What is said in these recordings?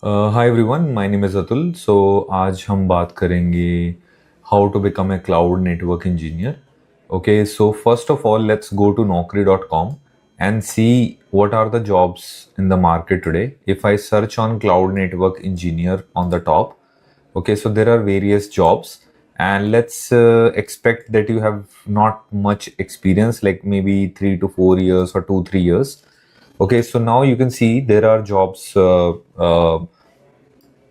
Hi everyone, my name is Atul. So आज हम बात करेंगे how to become a cloud network engineer. Okay, so first of all, let's go to naukri.com and see what are the jobs in the market today. If I search on cloud network engineer on the top, okay, so there are various jobs, and let's expect that you have not much experience, like maybe 3 to 4 years or 2 3 years. Okay, so now you can see there are jobs.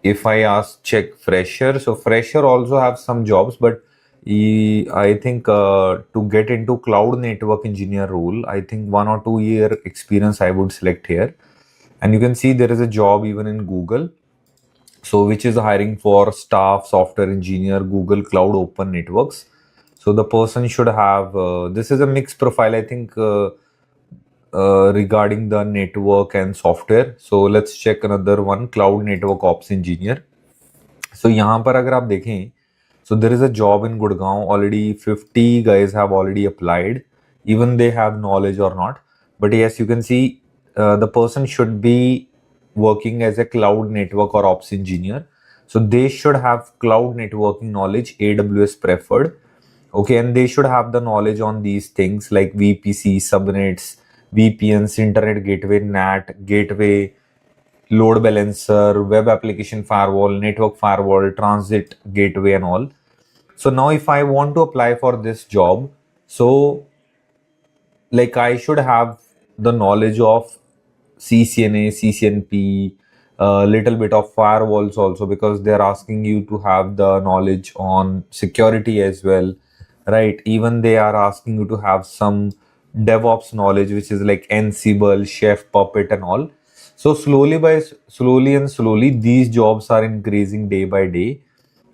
If I ask check fresher, so fresher also have some jobs, but I think to get into cloud network engineer role, I think 1 or 2 year experience I would select here. And you can see there is a job even in Google, so which is hiring for staff software engineer, Google Cloud Open Networks. So the person should have this is a mixed profile, I think, regarding the network and software. So let's check another one, cloud network ops engineer. So यहाँ पर अगर आप देखें, so there is a job in Gurgaon, already 50 guys have already applied, even they have knowledge or not. But yes, you can see the person should be working as a cloud network or ops engineer. So they should have cloud networking knowledge, AWS preferred. Okay, and they should have the knowledge on these things like VPC, subnets, VPNs, internet gateway, NAT, gateway, load balancer, web application firewall, network firewall, transit gateway, and all. So now, if I want to apply for this job, so like I should have the knowledge of CCNA, CCNP, a little bit of firewalls also, because they're asking you to have the knowledge on security as well, right? Even they are asking you to have some DevOps knowledge, which is like Ansible, Chef, Puppet, and all. So slowly, these jobs are increasing day by day,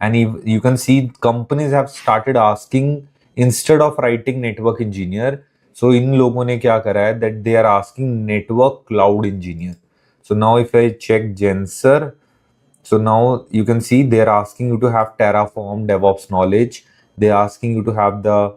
and you can see companies have started asking, instead of writing network engineer, so इन लोगों ने क्या करा है that they are asking network cloud engineer. So now if I check Genser, so now you can see they are asking you to have Terraform DevOps knowledge. They are asking you to have the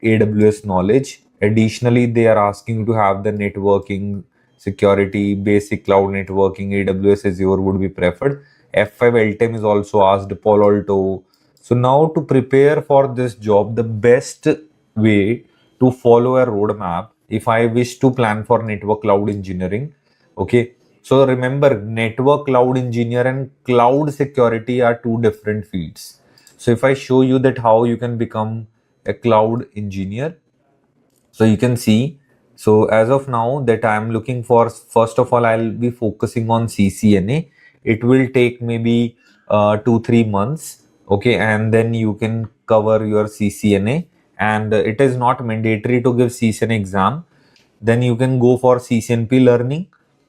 AWS knowledge. Additionally, they are asking you to have the networking, security, basic cloud networking, AWS Azure would be preferred. F5 LTM is also asked, Palo Alto. So now to prepare for this job, the best way to follow a roadmap, if I wish to plan for network cloud engineering, okay. So remember, network cloud engineer and cloud security are two different fields. So if I show you that how you can become a cloud engineer, so you can see, so as of now that I am looking for, first of all, I'll be focusing on CCNA. It will take maybe 2 3 months, okay, and then you can cover your CCNA, and it is not mandatory to give CCNA exam. Then you can go for CCNP learning.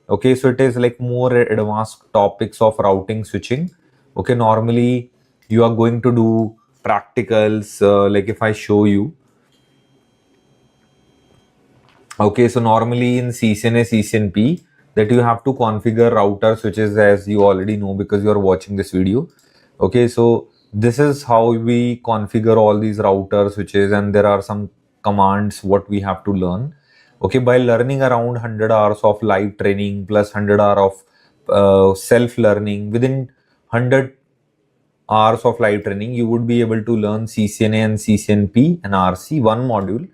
Okay, so it is like more advanced topics of routing switching. Okay, normally you are going to do practicals, like if I show you. Okay, so normally in CCNA, CCNP, that you have to configure router switches, as you already know because you are watching this video. Okay, so this is how we configure all these router switches, and there are some commands what we have to learn. Okay, by learning around 100 hours of live training plus 100 hour of self learning, within 100 hours of live training, you would be able to learn CCNA and CCNP and RC one module,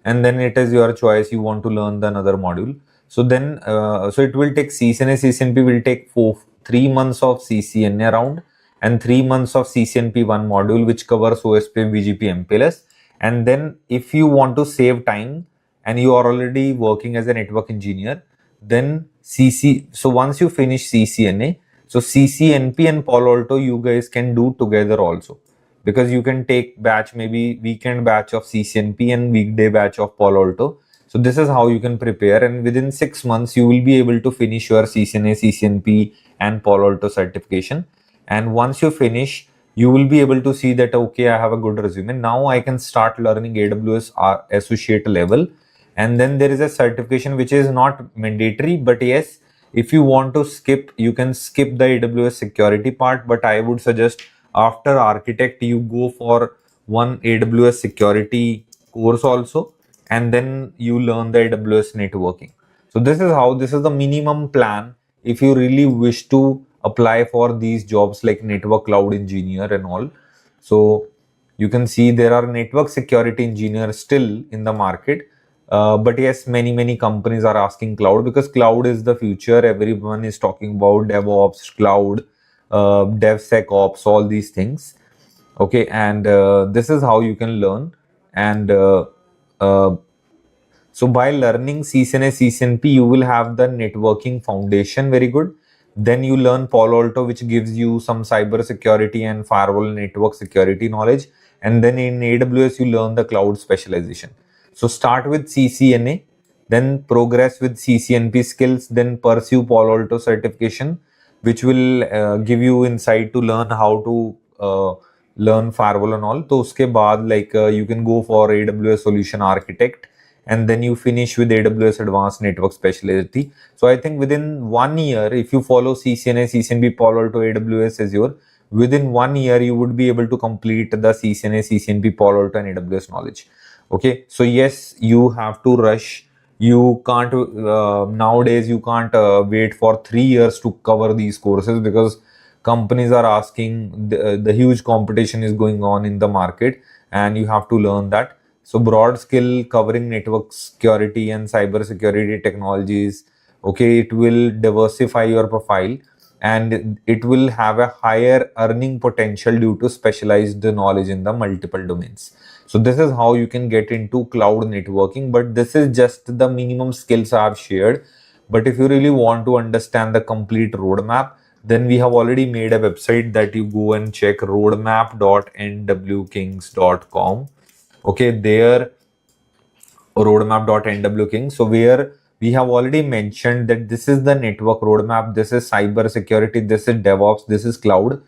and then it is your choice, you want to learn the another module. So then so it will take CCNA, CCNP will take 3 months of CCNA around, and 3 months of CCNP one module, which covers OSP, BGP, MPLS. And then if you want to save time and you are already working as a network engineer, then so once you finish CCNA, so CCNP and Palo Alto you guys can do together also, because you can take batch, maybe weekend batch of CCNP and weekday batch of Palo Alto. So this is how you can prepare, and within 6 months you will be able to finish your CCNA, CCNP and Palo Alto certification. And once you finish, you will be able to see that, okay, I have a good resume, now I can start learning AWS associate level. And then there is a certification which is not mandatory, but yes, if you want to skip, you can skip the AWS security part, but I would suggest after architect you go for one AWS security course also, and then you learn the AWS networking. So this is the minimum plan if you really wish to apply for these jobs like network cloud engineer and all. So you can see there are network security engineers still in the market. But yes, many companies are asking cloud because cloud is the future. Everyone is talking about DevOps, cloud, DevSecOps, all these things. Okay, and this is how you can learn. And uh, so by learning CCNA, CCNP, you will have the networking foundation very good. Then you learn Palo Alto, which gives you some cyber security and firewall network security knowledge. And then in AWS, you learn the cloud specialization. So start with CCNA, then progress with CCNP skills, then pursue Palo Alto certification, which will give you insight to learn how to learn firewall and all. तो उसके बाद like you can go for AWS solution architect, and then you finish with AWS advanced network specialty. So I think within 1 year, if you follow CCNA, CCNB, Palo Alto, AWS Azure, within 1 year you would be able to complete the CCNA, CCNB, Palo Alto, and AWS knowledge. Okay, so yes, you have to rush. You can't nowadays you can't wait for 3 years to cover these courses because companies are asking. The huge competition is going on in the market, and you have to learn that. So broad skill covering network security and cyber security technologies. Okay, it will diversify your profile, and it will have a higher earning potential due to specialized knowledge in the multiple domains. So this is how you can get into cloud networking, but this is just the minimum skills I've shared. But if you really want to understand the complete roadmap, then we have already made a website that you go and check, roadmap.nwkings.com. Okay, there, roadmap.nwking. So where we have already mentioned that this is the network roadmap, this is cyber security, this is DevOps, this is cloud.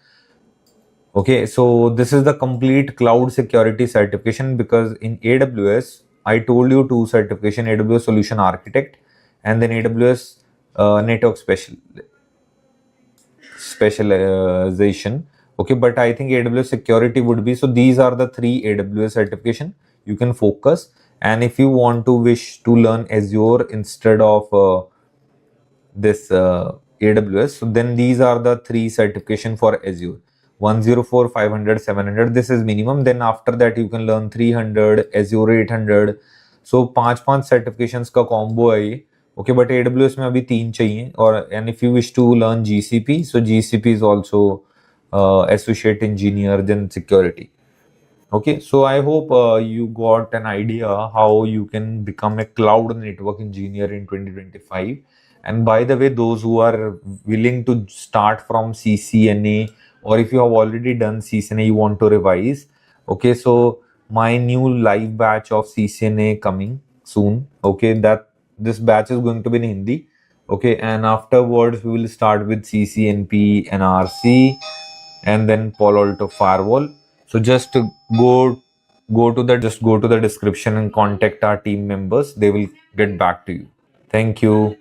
Okay, so this is the complete cloud security certification, because in AWS, I told you two certification: AWS Solution Architect and then AWS Network Specialization. Okay, but I think AWS Security would be, so these are the three AWS certification you can focus. And if you want to wish to learn Azure instead of this AWS, so then these are the three certification for Azure: 104, 500, 700. This is minimum. Then after that you can learn 300, Azure 800. So पांच certifications का combo है ये. Okay, but AWS में अभी 3 चाहिए. और and if you wish to learn GCP, so GCP is also associate engineer, then security. Okay, so I hope you got an idea how you can become a cloud network engineer in 2025. And by the way, those who are willing to start from CCNA, or if you have already done CCNA, you want to revise. Okay, so my new live batch of CCNA coming soon. Okay, that this batch is going to be in Hindi. Okay, and afterwards we will start with CCNP, NRC, and then Palo Alto firewall. So just to go to the description and contact our team members. They will get back to you. Thank you.